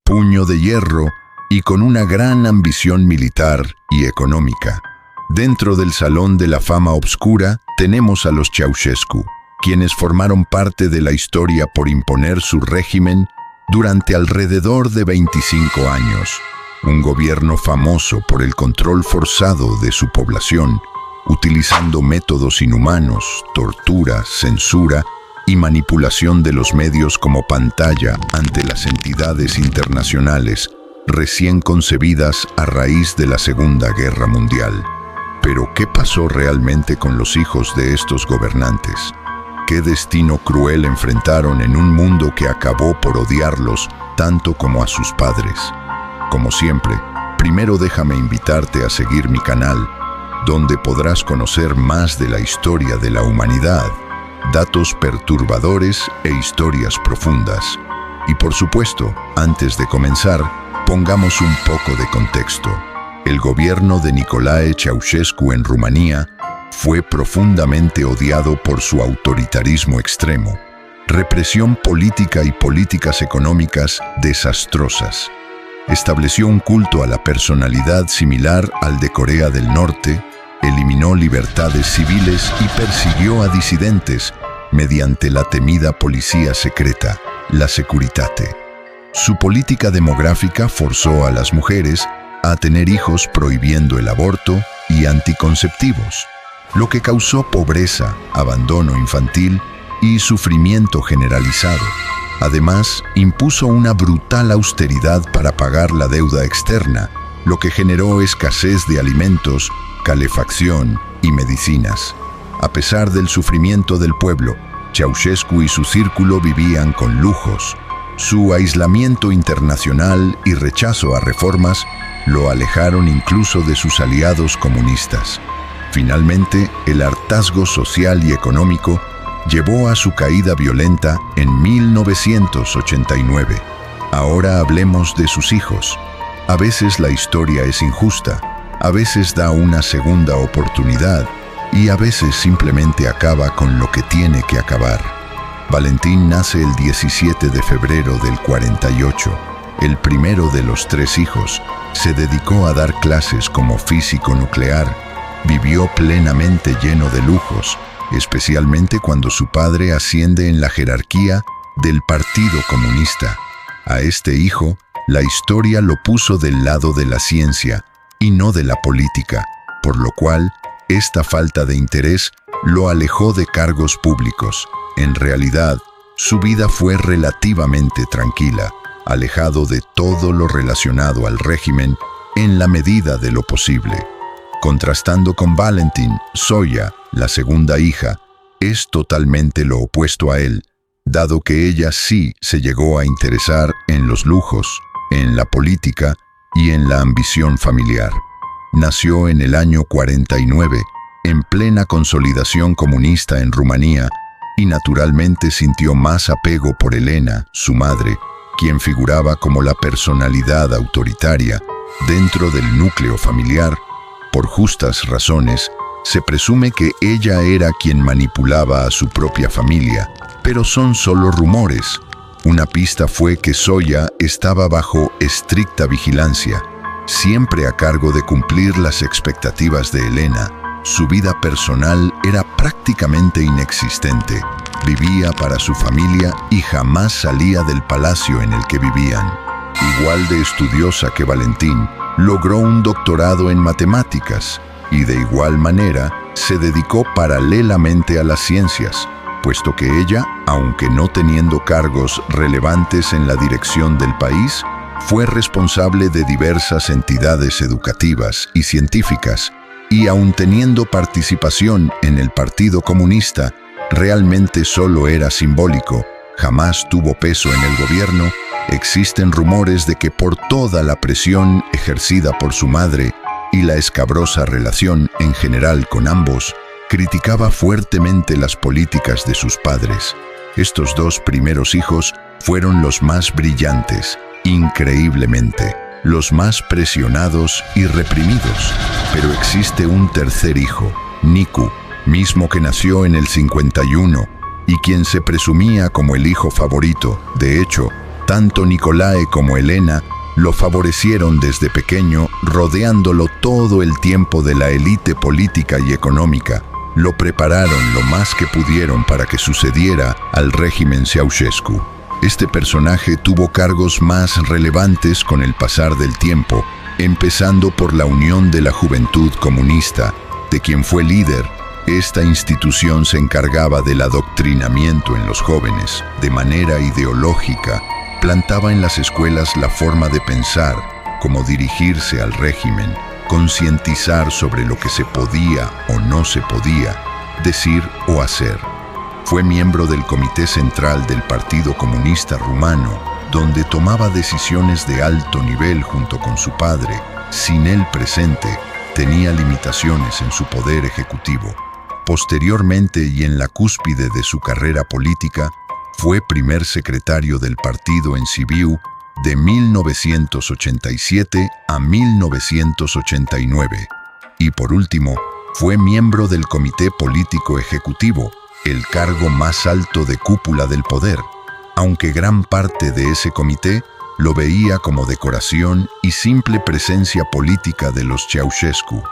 puño de hierro y con una gran ambición militar y económica. Dentro del Salón de la Fama Obscura tenemos a los Ceausescu, quienes formaron parte de la historia por imponer su régimen durante alrededor de 25 años. Un gobierno famoso por el control forzado de su población, utilizando métodos inhumanos, tortura, censura y manipulación de los medios como pantalla ante las entidades internacionales recién concebidas a raíz de la Segunda Guerra Mundial. Pero, ¿qué pasó realmente con los hijos de estos gobernantes? ¿Qué destino cruel enfrentaron en un mundo que acabó por odiarlos tanto como a sus padres? Como siempre, primero déjame invitarte a seguir mi canal, donde podrás conocer más de la historia de la humanidad, datos perturbadores e historias profundas. Y por supuesto, antes de comenzar, pongamos un poco de contexto. El gobierno de Nicolae Ceausescu en Rumanía fue profundamente odiado por su autoritarismo extremo, represión política y políticas económicas desastrosas. Estableció un culto a la personalidad similar al de Corea del Norte, eliminó libertades civiles y persiguió a disidentes mediante la temida policía secreta, la Securitate. Su política demográfica forzó a las mujeres a tener hijos prohibiendo el aborto y anticonceptivos, lo que causó pobreza, abandono infantil y sufrimiento generalizado. Además, impuso una brutal austeridad para pagar la deuda externa, lo que generó escasez de alimentos, calefacción y medicinas. A pesar del sufrimiento del pueblo, Ceausescu y su círculo vivían con lujos. Su aislamiento internacional y rechazo a reformas lo alejaron incluso de sus aliados comunistas. Finalmente, el hartazgo social y económico llevó a su caída violenta en 1989. Ahora hablemos de sus hijos. A veces la historia es injusta, a veces da una segunda oportunidad y a veces simplemente acaba con lo que tiene que acabar. Valentín nace el 17 de febrero del 48. El primero de los 3 hijos. Se dedicó a dar clases como físico nuclear. Vivió plenamente lleno de lujos, especialmente cuando su padre asciende en la jerarquía del Partido Comunista. A este hijo, la historia lo puso del lado de la ciencia y no de la política, por lo cual, esta falta de interés lo alejó de cargos públicos. En realidad, su vida fue relativamente tranquila, alejado de todo lo relacionado al régimen en la medida de lo posible. Contrastando con Valentín, Zoya, la segunda hija, es totalmente lo opuesto a él, dado que ella sí se llegó a interesar en los lujos, en la política y en la ambición familiar. Nació en el año 49, en plena consolidación comunista en Rumanía, y naturalmente sintió más apego por Elena, su madre, quien figuraba como la personalidad autoritaria dentro del núcleo familiar. Por justas razones, se presume que ella era quien manipulaba a su propia familia, pero son solo rumores. Una pista fue que Zoya estaba bajo estricta vigilancia, siempre a cargo de cumplir las expectativas de Elena. Su vida personal era prácticamente inexistente. Vivía para su familia y jamás salía del palacio en el que vivían. Igual de estudiosa que Valentín, logró un doctorado en matemáticas y de igual manera se dedicó paralelamente a las ciencias, puesto que ella, aunque no teniendo cargos relevantes en la dirección del país, fue responsable de diversas entidades educativas y científicas, y aun teniendo participación en el Partido Comunista, realmente solo era simbólico, jamás tuvo peso en el gobierno. Existen rumores de que por toda la presión ejercida por su madre y la escabrosa relación en general con ambos, criticaba fuertemente las políticas de sus padres. Estos 2 primeros hijos fueron los más brillantes, increíblemente, los más presionados y reprimidos. Pero existe un tercer hijo, Nicu, mismo que nació en el 51 y quien se presumía como el hijo favorito. De hecho, Tanto Nicolae como Elena lo favorecieron desde pequeño, rodeándolo todo el tiempo de la élite política y económica. Lo prepararon lo más que pudieron para que sucediera al régimen Ceausescu. Este personaje tuvo cargos más relevantes con el pasar del tiempo, empezando por la Unión de la Juventud Comunista, de quien fue líder. Esta institución se encargaba del adoctrinamiento en los jóvenes, de manera ideológica. Plantaba en las escuelas la forma de pensar, cómo dirigirse al régimen, concientizar sobre lo que se podía o no se podía decir o hacer. Fue miembro del Comité Central del Partido Comunista Rumano, donde tomaba decisiones de alto nivel junto con su padre. Sin él presente, tenía limitaciones en su poder ejecutivo. Posteriormente y en la cúspide de su carrera política, fue primer secretario del partido en Sibiu de 1987 a 1989. Y por último, fue miembro del Comité Político Ejecutivo, el cargo más alto de cúpula del poder, aunque gran parte de ese comité lo veía como decoración y simple presencia política de los Ceausescu.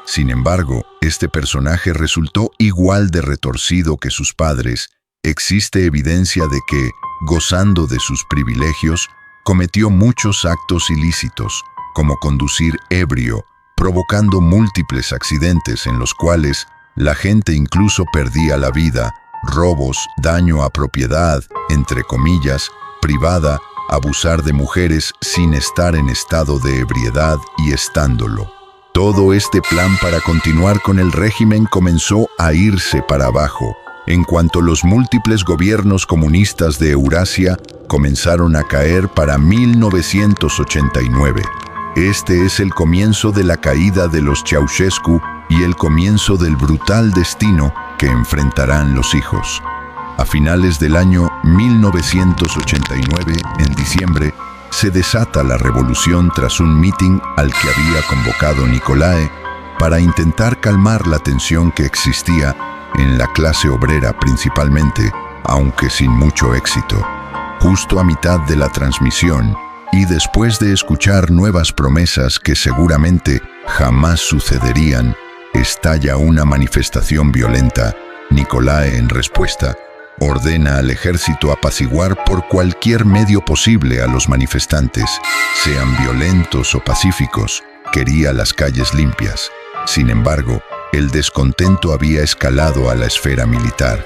Sin embargo, este personaje resultó igual de retorcido que sus padres. Existe evidencia de que, gozando de sus privilegios, cometió muchos actos ilícitos, como conducir ebrio, provocando múltiples accidentes en los cuales la gente incluso perdía la vida, robos, daño a propiedad, entre comillas, privada, abusar de mujeres sin estar en estado de ebriedad y estándolo. Todo este plan para continuar con el régimen comenzó a irse para abajo, en cuanto los múltiples gobiernos comunistas de Eurasia comenzaron a caer para 1989. Este es el comienzo de la caída de los Ceausescu y el comienzo del brutal destino que enfrentarán los hijos. A finales del año 1989, en diciembre, se desata la revolución tras un mitin al que había convocado Nicolae para intentar calmar la tensión que existía en la clase obrera principalmente, aunque sin mucho éxito. Justo a mitad de la transmisión, y después de escuchar nuevas promesas que seguramente jamás sucederían, estalla una manifestación violenta. Nicolae, en respuesta, ordena al ejército apaciguar por cualquier medio posible a los manifestantes, sean violentos o pacíficos. Quería las calles limpias. Sin embargo, el descontento había escalado a la esfera militar.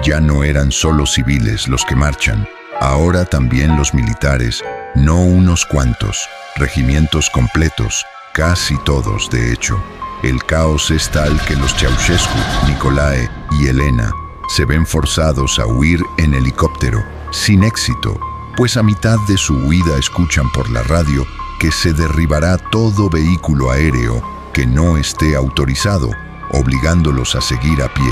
Ya no eran solo civiles los que marchan, ahora también los militares, no unos cuantos, regimientos completos, casi todos de hecho. El caos es tal que los Ceausescu, Nicolae y Elena se ven forzados a huir en helicóptero, sin éxito, pues a mitad de su huida escuchan por la radio que se derribará todo vehículo aéreo que no esté autorizado, obligándolos a seguir a pie.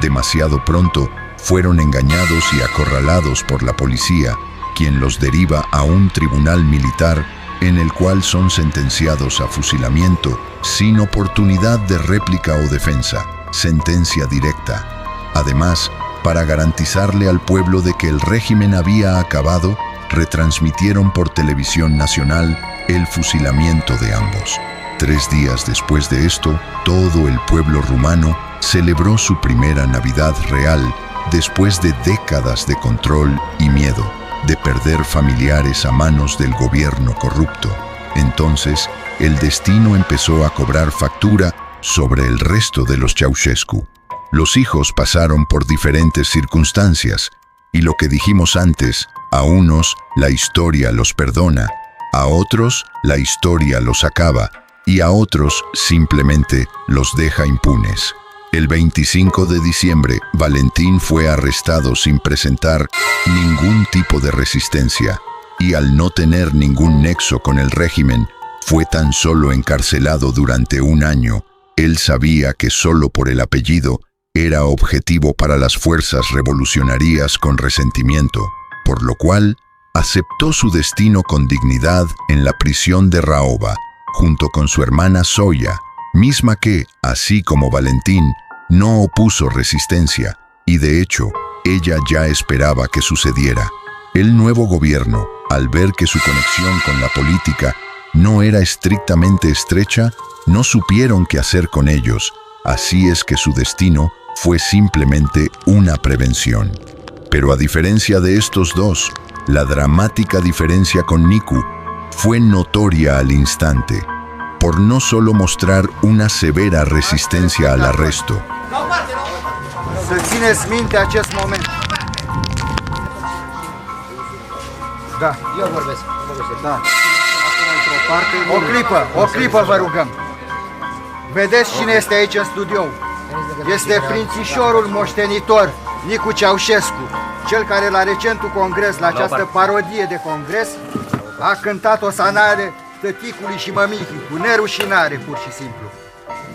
Demasiado pronto fueron engañados y acorralados por la policía, quien los deriva a un tribunal militar en el cual son sentenciados a fusilamiento sin oportunidad de réplica o defensa, sentencia directa. Además, para garantizarle al pueblo de que el régimen había acabado, retransmitieron por televisión nacional el fusilamiento de ambos. 3 días después de esto, todo el pueblo rumano celebró su primera Navidad real después de décadas de control y miedo, de perder familiares a manos del gobierno corrupto. Entonces, el destino empezó a cobrar factura sobre el resto de los Ceausescu. Los hijos pasaron por diferentes circunstancias, y lo que dijimos antes, a unos la historia los perdona, a otros la historia los acaba, y a otros simplemente los deja impunes. El 25 de diciembre, Valentín fue arrestado sin presentar ningún tipo de resistencia, y al no tener ningún nexo con el régimen, fue tan solo encarcelado durante 1 año. Él sabía que solo por el apellido era objetivo para las fuerzas revolucionarias con resentimiento, por lo cual aceptó su destino con dignidad en la prisión de Rahova, junto con su hermana Zoya, misma que, así como Valentín, no opuso resistencia, y de hecho, ella ya esperaba que sucediera. El nuevo gobierno, Al ver que su conexión con la política no era estrictamente estrecha, no supieron qué hacer con ellos. Así es que su destino fue simplemente una prevención. Pero a diferencia de estos dos, la dramática diferencia con Nicu fue notoria al instante, por no solo mostrar una severa resistencia al arresto. Să țineți minte acest moment. Da. Eu vorbesc. Da. O clipă vă rugăm. Vedeți cine este aici în studio? Este prințișorul moștenitor, Nicu Ceaușescu, cel care la recentul congres, la această parodie de congres, a cântat o sanare tăticului și mămicii, cu nerușinare, pur și simplu.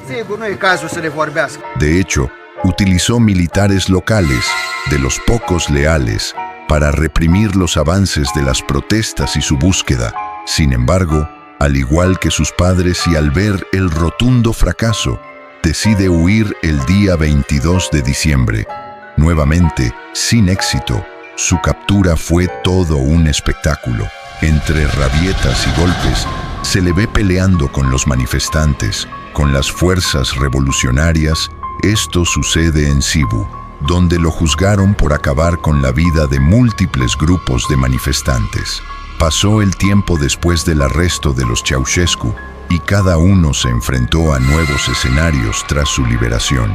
Sigur, nu e cazul să le vorbească. De hecho, utilizó militares locales, de los pocos leales, para reprimir los avances de las protestas y su búsqueda. Sin embargo, al igual que sus padres y al ver el rotundo fracaso, decide huir el día 22 de diciembre. Nuevamente, sin éxito, su captura fue todo un espectáculo. Entre rabietas y golpes, se le ve peleando con los manifestantes, con las fuerzas revolucionarias. Esto sucede en Sibiu, donde lo juzgaron por acabar con la vida de múltiples grupos de manifestantes. Pasó el tiempo después del arresto de los Ceaușescu y cada uno se enfrentó a nuevos escenarios tras su liberación.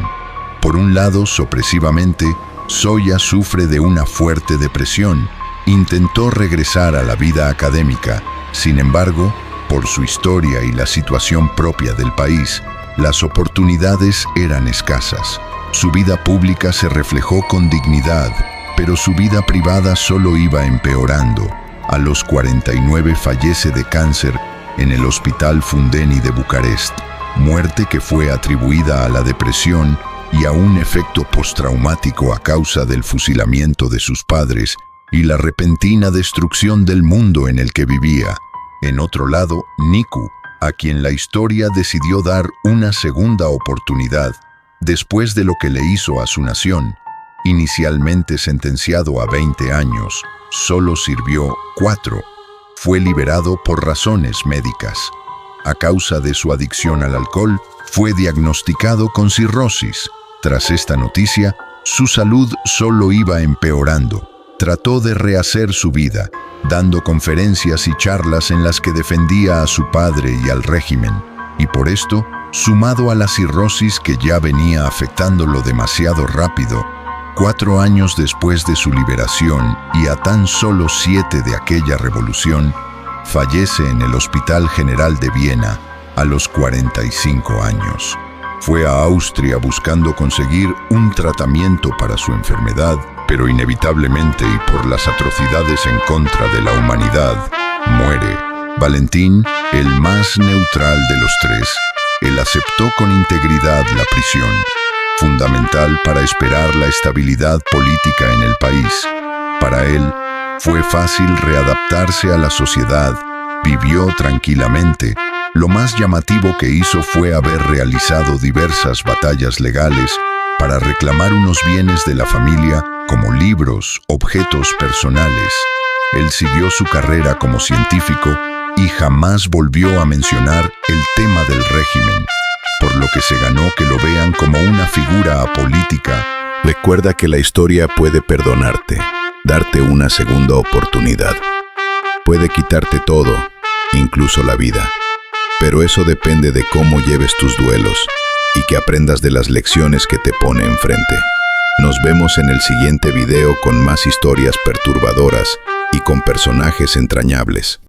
Por un lado, sorpresivamente, Zoya sufre de una fuerte depresión. Intentó regresar a la vida académica. Sin embargo, por su historia y la situación propia del país, las oportunidades eran escasas. Su vida pública se reflejó con dignidad, pero su vida privada solo iba empeorando. A los 49 fallece de cáncer en el Hospital Fundeni de Bucarest, muerte que fue atribuida a la depresión y a un efecto postraumático a causa del fusilamiento de sus padres y la repentina destrucción del mundo en el que vivía. En otro lado, Nicu, a quien la historia decidió dar una segunda oportunidad, después de lo que le hizo a su nación, inicialmente sentenciado a 20 años, solo sirvió 4. Fue liberado por razones médicas. A causa de su adicción al alcohol, fue diagnosticado con cirrosis. Tras esta noticia, su salud solo iba empeorando. Trató de rehacer su vida, dando conferencias y charlas en las que defendía a su padre y al régimen. Y por esto, sumado a la cirrosis que ya venía afectándolo demasiado rápido, 4 años después de su liberación y a tan solo 7 de aquella revolución, fallece en el Hospital General de Viena a los 45 años. Fue a Austria buscando conseguir un tratamiento para su enfermedad, pero inevitablemente y por las atrocidades en contra de la humanidad, muere. Valentín, el más neutral de los tres, él aceptó con integridad la prisión, fundamental para esperar la estabilidad política en el país. Para él, fue fácil readaptarse a la sociedad, vivió tranquilamente. Lo más llamativo que hizo fue haber realizado diversas batallas legales para reclamar unos bienes de la familia como libros, objetos personales. Él siguió su carrera como científico y jamás volvió a mencionar el tema del régimen, por lo que se ganó que lo vean como una figura apolítica. Recuerda que la historia puede perdonarte, darte una segunda oportunidad. Puede quitarte todo, incluso la vida. Pero eso depende de cómo lleves tus duelos y que aprendas de las lecciones que te pone enfrente. Nos vemos en el siguiente video con más historias perturbadoras y con personajes entrañables.